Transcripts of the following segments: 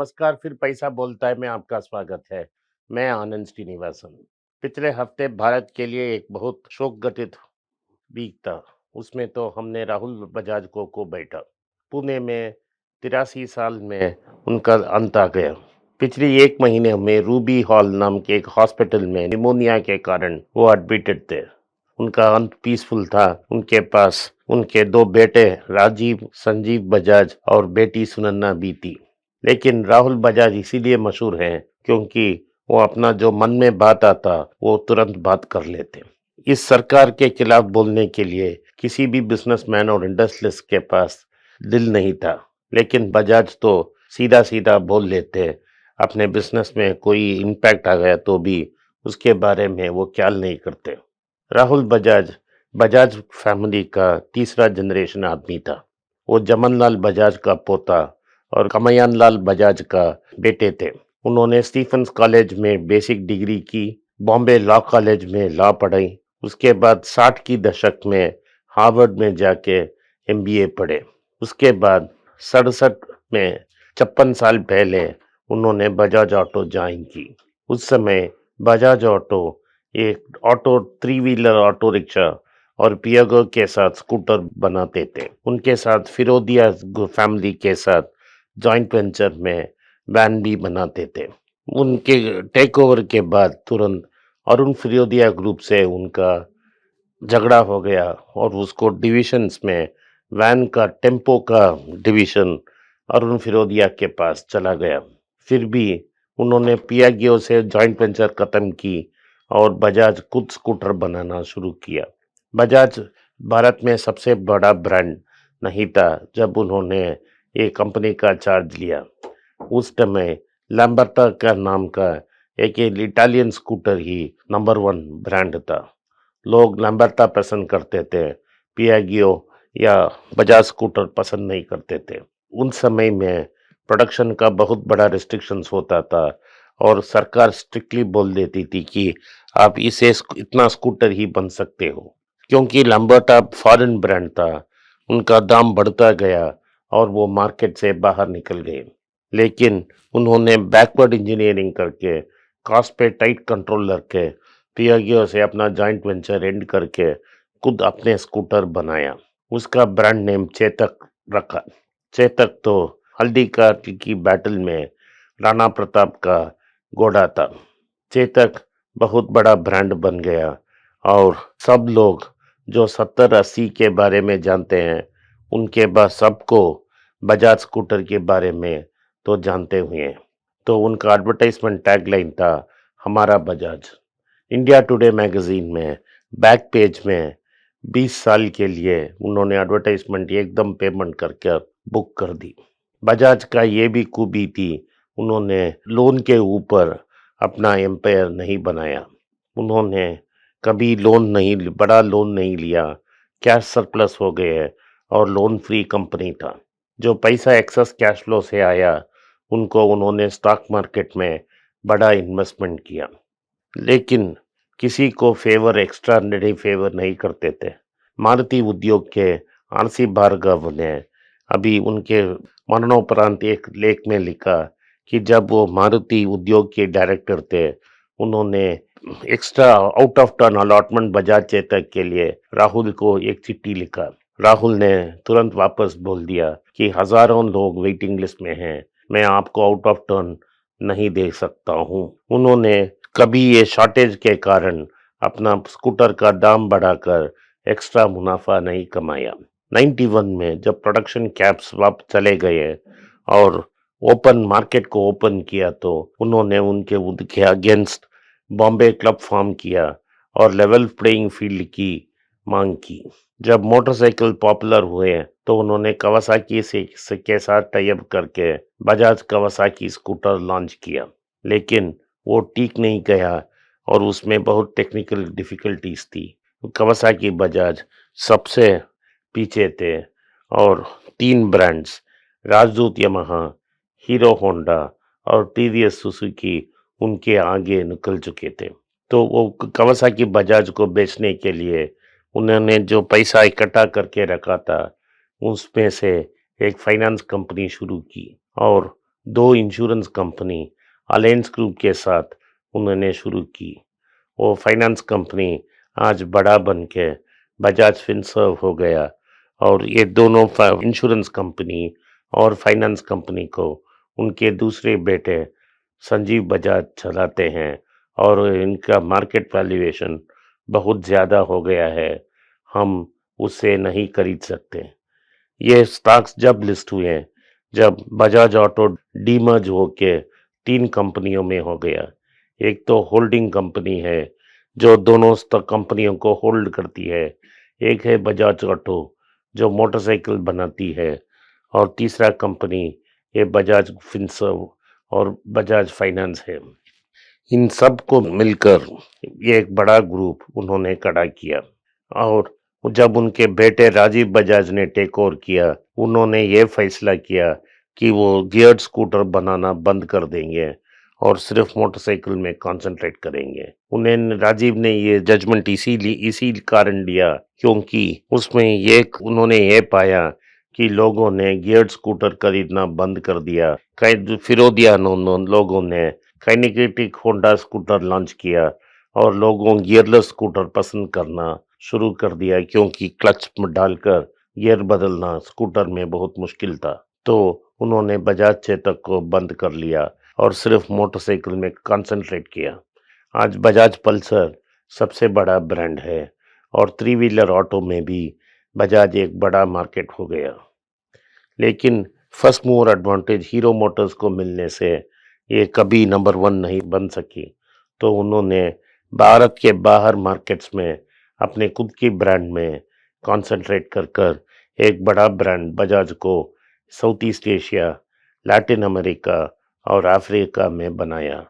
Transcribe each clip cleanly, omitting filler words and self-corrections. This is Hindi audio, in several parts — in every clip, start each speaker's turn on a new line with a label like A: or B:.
A: नमस्कार, फिर पैसा बोलता है में आपका स्वागत है। मैं आनंद श्रीनिवासन। पिछले हफ्ते भारत के लिए एक बहुत शोक घटित वीक था। उसमें तो हमने राहुल बजाज को खो बैठा। पुणे में 83 साल में उनका अंत आ गया। पिछली एक महीने में रूबी हॉल नाम के एक हॉस्पिटल में निमोनिया के कारण वो एडमिटेड थे। उनका अंत पीसफुल था। उनके पास उनके दो बेटे राजीव संजीव बजाज और बेटी सुनन्ना भी थी। लेकिन राहुल बजाज इसीलिए मशहूर हैं क्योंकि वो अपना जो मन में बात आता वो तुरंत बात कर लेते। इस सरकार के खिलाफ बोलने के लिए किसी भी बिजनेसमैन और इंडस्ट्रियलिस्ट के पास दिल नहीं था, लेकिन बजाज तो सीधा सीधा बोल लेते। अपने बिजनेस में कोई इम्पैक्ट आ गया तो भी उसके बारे में वो ख्याल नहीं करते। राहुल बजाज बजाज फैमिली का तीसरा जनरेशन आदमी था। वो जमनलाल बजाज का पोता और कमयान लाल बजाज का बेटे थे। उन्होंने स्टीफेंस कॉलेज में बेसिक डिग्री की, बॉम्बे लॉ कॉलेज में लॉ पढ़ाई। उसके बाद 60 की दशक में हार्वर्ड में जाके एमबीए पढ़े। उसके बाद 67 में 56 साल पहले उन्होंने बजाज ऑटो ज्वाइन की। उस समय बजाज ऑटो एक auto three wheeler auto rickshaw और पियागो के साथ स्कूटर बनाते थे। उनके साथ फिरोदिया फैमिली के साथ जॉइंट वेंचर में वैन भी बनाते थे। उनके टेक ओवर के बाद तुरंत अरुण फिरोदिया ग्रुप से उनका झगड़ा हो गया और उसको डिविजन्स में वैन का टेम्पो का डिवीजन अरुण फिरोदिया के पास चला गया। फिर भी उन्होंने पियागियो से जॉइंट वेंचर खत्म की और बजाज खुद स्कूटर बनाना शुरू किया। बजाज भारत में सबसे बड़ा ब्रांड नहीं था जब उन्होंने ये कंपनी का चार्ज लिया। उस समय लैम्बर्टा का नाम का एक इटालियन स्कूटर ही नंबर 1 ब्रांड था। लोग लैम्बर्टा पसंद करते थे, पियागियो या बजाज स्कूटर पसंद नहीं करते थे। उन समय में प्रोडक्शन का बहुत बड़ा रिस्ट्रिक्शंस होता था और सरकार स्ट्रिक्टली बोल देती थी कि आप इसे इतना स्कूटर ही बन सकते हो। क्योंकि लैम्बर्टा फॉरेन ब्रांड था, उनका दाम बढ़ता गया और वो मार्केट से बाहर निकल गए। लेकिन उन्होंने बैकवर्ड इंजीनियरिंग करके, कॉस्ट पे टाइट कंट्रोल रखे, पियागियो से अपना जॉइंट वेंचर एंड करके खुद अपने स्कूटर बनाया। उसका ब्रांड नेम चेतक रखा। चेतक तो हल्दी की बैटल में राणा प्रताप का घोड़ा था। चेतक बहुत बड़ा ब्रांड बन गया और सब लोग जो 70-80 के बारे में जानते हैं, उनके बाद सबको बजाज स्कूटर के बारे में तो जानते हुए हैं। तो उनका एडवर्टाइजमेंट टैगलाइन था, हमारा बजाज। इंडिया टुडे मैगजीन में बैक पेज में 20 साल के लिए उन्होंने एडवर्टाइजमेंट एकदम पेमेंट करके बुक कर दी। बजाज का ये भी खूबी थी, उन्होंने लोन के ऊपर अपना एम्पायर नहीं बनाया। उन्होंने कभी बड़ा लोन नहीं लिया। कैश सरप्लस हो गए और लोन फ्री कंपनी था। जो पैसा एक्सेस कैश फ्लो से आया, उनको उन्होंने स्टॉक मार्केट में बड़ा इन्वेस्टमेंट किया। लेकिन किसी को एक्स्ट्राऑर्डिनरी फेवर नहीं करते थे। मारुति उद्योग के आरसी भार्गव ने अभी उनके मरणोपरांत एक लेख में लिखा कि जब वो मारुति उद्योग के डायरेक्टर थे, उन्होंने extra out of turn allotment Bajaj Chetak के लिए राहुल को एक चिट्ठी लिखा। राहुल ने तुरंत वापस बोल दिया कि हजारों लोग वेटिंग लिस्ट में हैं, मैं आपको आउट ऑफ टर्न नहीं दे सकता हूँ। उन्होंने कभी ये शॉर्टेज के कारण अपना स्कूटर का दाम बढ़ाकर एक्स्ट्रा मुनाफा नहीं कमाया। 91 में जब प्रोडक्शन कैप्स वापस चले गए और ओपन मार्केट को ओपन किया, तो उन्होंने उनके अगेंस्ट बॉम्बे क्लब फॉर्म किया और लेवल प्लेइंग फील्ड की मांग की। जब मोटरसाइकिल पॉपुलर हुए तो उन्होंने कवासाकी के साथ टाई अप करके बजाज कवासाकी स्कूटर लॉन्च किया। लेकिन वो टिक नहीं गया और उसमें बहुत टेक्निकल डिफिकल्टीज थी। कवासाकी बजाज सबसे पीछे थे और 3 ब्रांड्स राजदूत यामाहा, हीरो होंडा और टीवीएस सुजुकी उनके आगे निकल चुके थे। तो वो कवासाकी बजाज को बेचने के लिए उन्होंने जो पैसा इकट्ठा करके रखा था, उसमें से एक फाइनेंस कंपनी शुरू की और 2 इंश्योरेंस कंपनी अलायंस ग्रुप के साथ उन्होंने शुरू की। वो फाइनेंस कंपनी आज बड़ा बन के बजाज फिनसर्व हो गया और ये दोनों इंश्योरेंस कंपनी और फाइनेंस कंपनी को उनके दूसरे बेटे संजीव बजाज चलाते हैं और इनका मार्केट वैल्यूएशन बहुत ज़्यादा हो गया है, हम उसे नहीं खरीद सकते। ये स्टॉक्स जब लिस्ट हुए, जब बजाज ऑटो डीमर्ज होके 3 कंपनियों में हो गया। एक तो होल्डिंग कंपनी है, जो दोनों कंपनियों को होल्ड करती है। एक है बजाज ऑटो, जो मोटरसाइकिल बनाती है और तीसरा कंपनी ये बजाज फिनसर्व और बजाज फाइनेंस है। इन सब को मिलकर ये एक बड़ा ग्रुप उन्होंने खड़ा किया और जब उनके बेटे राजीव बजाज ने टेक ओवर किया, उन्होंने ये फैसला किया कि वो गियर्ड स्कूटर बनाना बंद कर देंगे और सिर्फ मोटरसाइकिल में कंसंट्रेट करेंगे। उन्हें राजीव ने ये जजमेंट इसी कारण लिया क्योंकि उसमें ये उन्होंने ये पाया कि लोगों ने गियर्ड स्कूटर खरीदना बंद कर दिया। कई फिरोदिया लोगों ने काइनेटिक होंडा स्कूटर लॉन्च किया और लोगों गियरलेस स्कूटर पसंद करना शुरू कर दिया क्योंकि क्लच में डालकर गियर बदलना स्कूटर में बहुत मुश्किल था। तो उन्होंने बजाज चेतक को बंद कर लिया और सिर्फ मोटरसाइकिल में कंसंट्रेट किया। आज बजाज पल्सर सबसे बड़ा ब्रांड है और थ्री व्हीलर ऑटो में भी बजाज एक बड़ा मार्केट हो गया। लेकिन first mover advantage Hero Motors को मिलने से ये कभी नंबर 1 नहीं बन सकी। तो उन्होंने भारत के बाहर मार्केट्स में अपने खुद की ब्रांड में कंसंट्रेट कर एक बड़ा ब्रांड बजाज को south east Asia, Latin America और अफ्रीका में बनाया।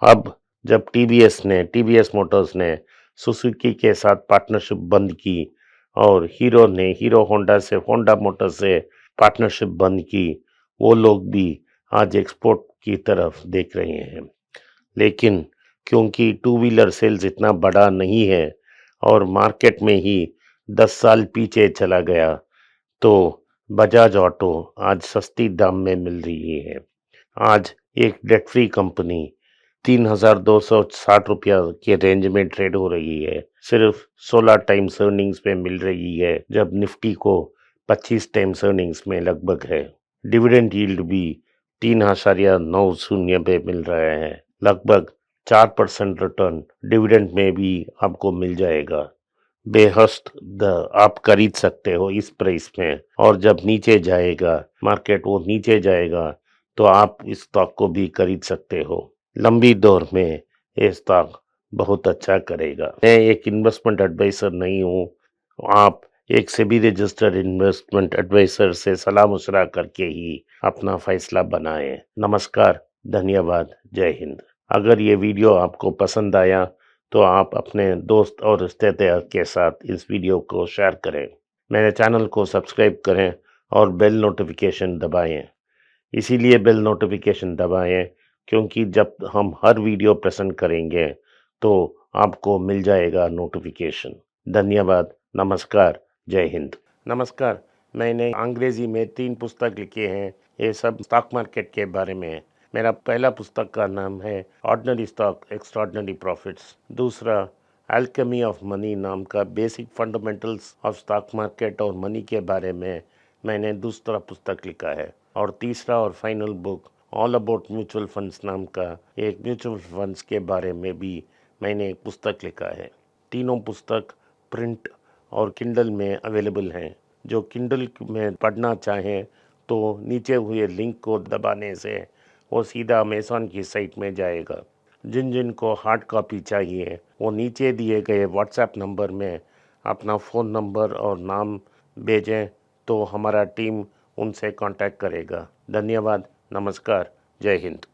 A: अब जब टीवीएस मोटर्स ने सुजुकी के साथ पार्टनरशिप बंद की और हीरो ने हीरो होंडा मोटर्स से पार्टनरशिप बंद की, वो लोग भी आज एक्सपोर्ट की तरफ देख रहे हैं। लेकिन क्योंकि टू व्हीलर सेल्स इतना बड़ा नहीं है और मार्केट में ही 10 साल पीछे चला गया, तो बजाज ऑटो आज सस्ती दाम में मिल रही है। आज एक डेट फ्री कंपनी 3,260 रुपया के रेंज में ट्रेड हो रही है। सिर्फ 16 टाइम्स अर्निंग्स पे मिल रही है, जब निफ्टी को 25 टाइम्स अर्निंग्स में लगभग है। डिविडेंड यील्ड भी 3.90 पे मिल रहा है। लगभग 4% रिटर्न डिविडेंड में भी आपको मिल जाएगा। बेहस्त आप खरीद सकते हो इस प्राइस में और जब नीचे जाएगा मार्केट वो नीचे जाएगा तो आप इस स्टॉक को भी खरीद सकते हो। लंबी दौर में ये स्टॉक बहुत अच्छा करेगा। मैं एक इन्वेस्टमेंट एडवाइजर नहीं हूँ। आप एक सेबी रजिस्टर्ड इन्वेस्टमेंट एडवाइजर से सलाह मशवरा करके ही अपना फैसला बनाएं। नमस्कार, धन्यवाद, जय हिंद। अगर ये वीडियो आपको पसंद आया तो आप अपने दोस्त और रिश्तेदार के साथ इस वीडियो को शेयर करें। मेरे चैनल को सब्सक्राइब करें और बेल नोटिफिकेशन दबाएं। इसीलिए बेल नोटिफिकेशन दबाएं क्योंकि जब हम हर वीडियो प्रेजेंट करेंगे तो आपको मिल जाएगा नोटिफिकेशन। धन्यवाद, नमस्कार, जय हिंद। नमस्कार, मैंने अंग्रेजी में 3 पुस्तक लिखे हैं। ये सब स्टॉक मार्केट के बारे में है। मेरा पहला पुस्तक का नाम है ऑर्डिनरी स्टॉक एक्स्ट्राऑर्डिनरी प्रॉफिट्स। दूसरा अल्केमी ऑफ मनी नाम का basic fundamentals of stock market और मनी के बारे में मैंने दूसरा पुस्तक लिखा है। और तीसरा और final book all about mutual funds नाम का एक म्यूचुअल फंड्स के बारे में भी मैंने एक पुस्तक लिखा है। तीनों पुस्तक प्रिंट और किंडल में अवेलेबल हैं। जो किंडल में पढ़ना चाहें तो नीचे हुए लिंक को दबाने से वो सीधा अमेज़न की साइट में जाएगा। जिन जिन को हार्ड कॉपी चाहिए वो नीचे दिए गए व्हाट्सएप नंबर में अपना फ़ोन नंबर और नाम भेजें तो हमारा टीम उनसे कांटेक्ट करेगा। धन्यवाद, नमस्कार, जय हिंद।